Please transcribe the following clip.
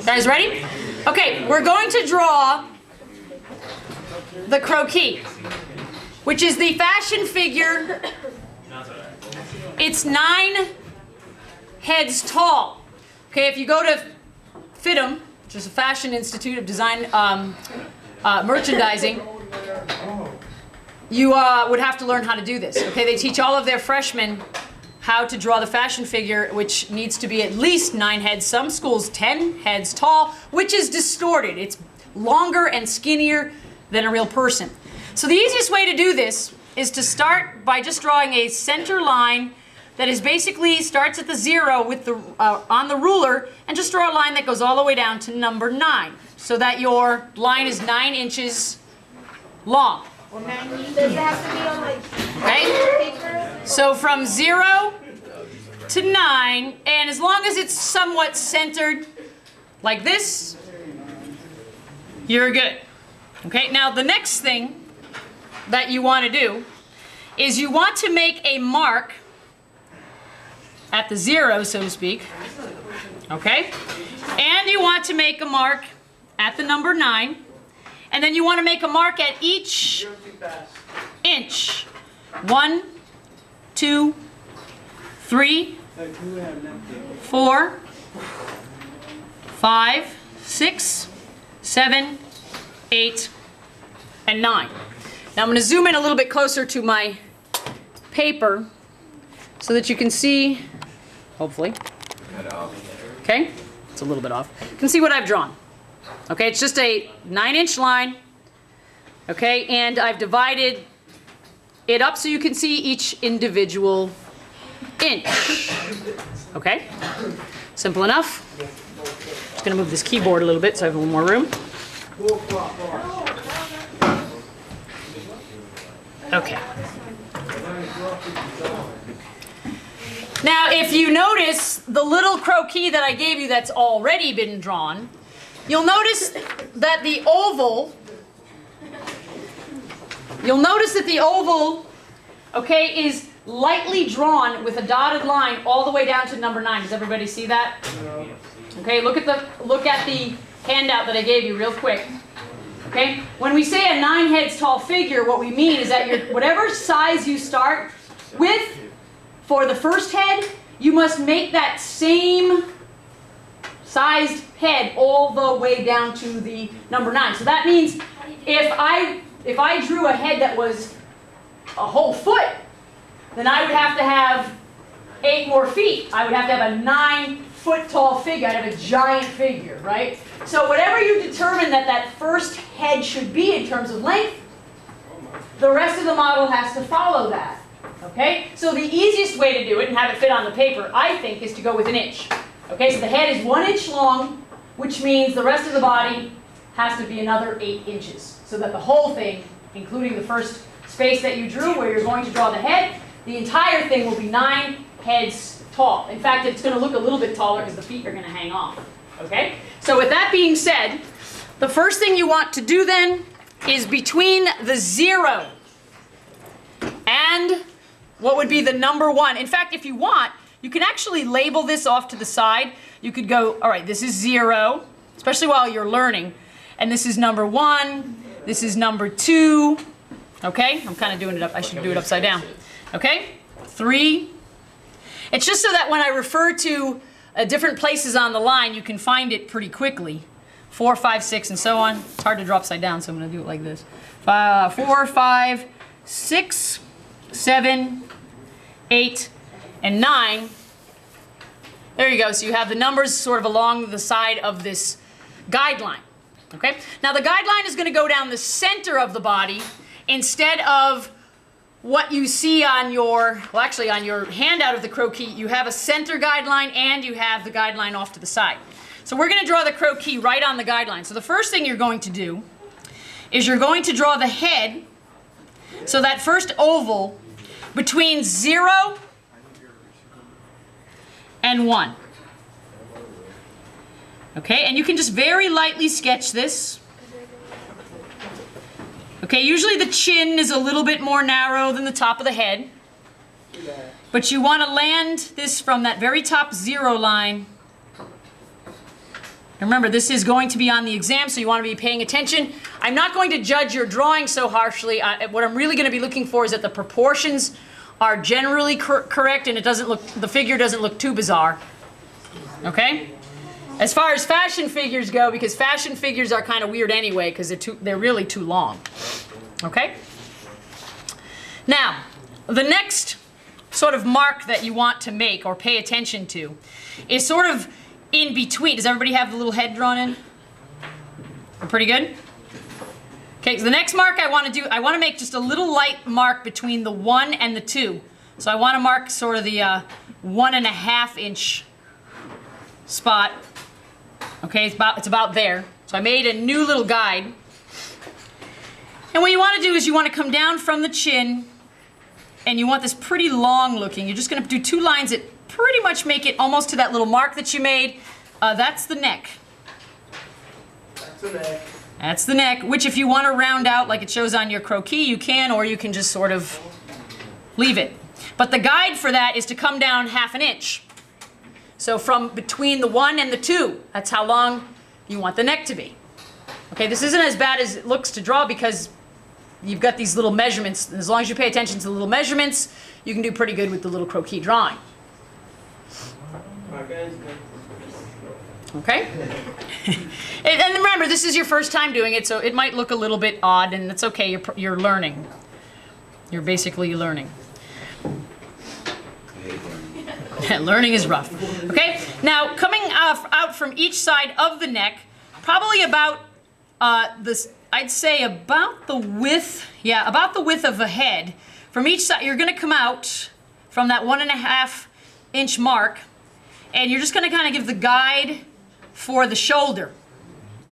Guys ready? Okay, we're going to draw the croquis, which is the fashion figure. It's 9 heads tall. Okay, if you go to FIDM, which is a Fashion Institute of Design Merchandising, you would have to learn how to do this. Okay, they teach all of their freshmen how to draw the fashion figure, which needs to be at least 9 heads, some schools 10 heads tall, which is distorted. It's longer and skinnier than a real person. So the easiest way to do this is to start by just drawing a center line that is basically starts at the 0 with the on the ruler, and just draw a line that goes all the way down to number 9, so that your line is 9 inches long. Does it have to be on like Okay? So from 0 to 9, and as long as it's somewhat centered like this, you're good. Okay, now the next thing that you want to do is you want to make a mark at the 0, so to speak. Okay? And you want to make a mark at the number 9. And then you want to make a mark at each inch. 1, 2, 3, 4, 5, 6, 7, 8, and 9. Now I'm going to zoom in a little bit closer to my paper so that you can see, hopefully. Okay? It's a little bit off. You can see what I've drawn. Okay, it's just a 9-inch line. Okay, and I've divided it up so you can see each individual inch. Okay? Simple enough. Just going to move this keyboard a little bit so I have a little more room. Okay. Now, if you notice the little croquis that I gave you that's already been drawn, you'll notice that the oval, okay, is lightly drawn with a dotted line all the way down to number 9. Does everybody see that? Okay, look at the handout that I gave you real quick. Okay, when we say a 9 heads tall figure, what we mean is that whatever size you start with for the first head, you must make that same sized head all the way down to the number 9. So that means if I drew a head that was a whole foot, then I would have to have 8 more feet. I would have to have a 9-foot tall figure. I'd have a giant figure, right? So whatever you determine that first head should be in terms of length, the rest of the model has to follow that. Okay? So the easiest way to do it and have it fit on the paper, I think, is to go with an inch. Okay, so the head is 1 inch long, which means the rest of the body has to be another 8 inches. So that the whole thing, including the first space that you drew where you're going to draw the head, the entire thing will be 9 heads tall. In fact, it's going to look a little bit taller because the feet are going to hang off. Okay? So with that being said, the first thing you want to do then is between the 0 and what would be the number 1. In fact, if you want, you can actually label this off to the side. You could go, all right, this is 0, especially while you're learning. And this is number 1. This is number 2. Okay? I'm kind of doing it up. I should do it upside down. Okay? 3. It's just so that when I refer to different places on the line, you can find it pretty quickly. 4, 5, 6, and so on. It's hard to draw upside down, so I'm going to do it like this. 4, 5, 6, 7, 8, and 9. There you go. So you have the numbers sort of along the side of this guideline. Okay? Now the guideline is going to go down the center of the body instead of what you see on your, well, actually on your handout of the croquis. You have a center guideline and you have the guideline off to the side. So we're going to draw the croquis right on the guideline. So the first thing you're going to do is you're going to draw the head, so that first oval between 0 and 1. Okay, and you can just very lightly sketch this. Okay, usually the chin is a little bit more narrow than the top of the head. But you want to land this from that very top 0 line And remember, this is going to be on the exam, so you want to be paying attention. I'm not going to judge your drawing so harshly. What I'm really going to be looking for is that the proportions are generally correct and the figure doesn't look too bizarre. Okay? As far as fashion figures go, because fashion figures are kind of weird anyway, because they're really too long. Okay? Now, the next sort of mark that you want to make or pay attention to is sort of in between. Does everybody have the little head drawn in? Pretty good? Okay, so the next mark I want to make just a little light mark between the 1 and the 2. So I want to mark sort of the 1.5 inch spot. Okay, it's about there. So I made a new little guide. And what you want to do is you want to come down from the chin, and you want this pretty long looking. You're just going to do 2 lines that pretty much make it almost to that little mark that you made. That's the neck. That's the neck. That's the neck, which if you want to round out like it shows on your croquis, you can, or you can just sort of leave it. But the guide for that is to come down 1/2 inch. So from between the 1 and the 2, that's how long you want the neck to be. Okay, this isn't as bad as it looks to draw because you've got these little measurements, and as long as you pay attention to the little measurements, you can do pretty good with the little croquis drawing. Okay? And remember, this is your first time doing it, so it might look a little bit odd, and it's okay, you're learning. You're basically learning. Learning is rough. Okay? Now, coming out from each side of the neck, probably about I'd say about the width, about the width of the head. From each side, you're going to come out from that 1.5 inch mark, and you're just going to kind of give the guide for the shoulder.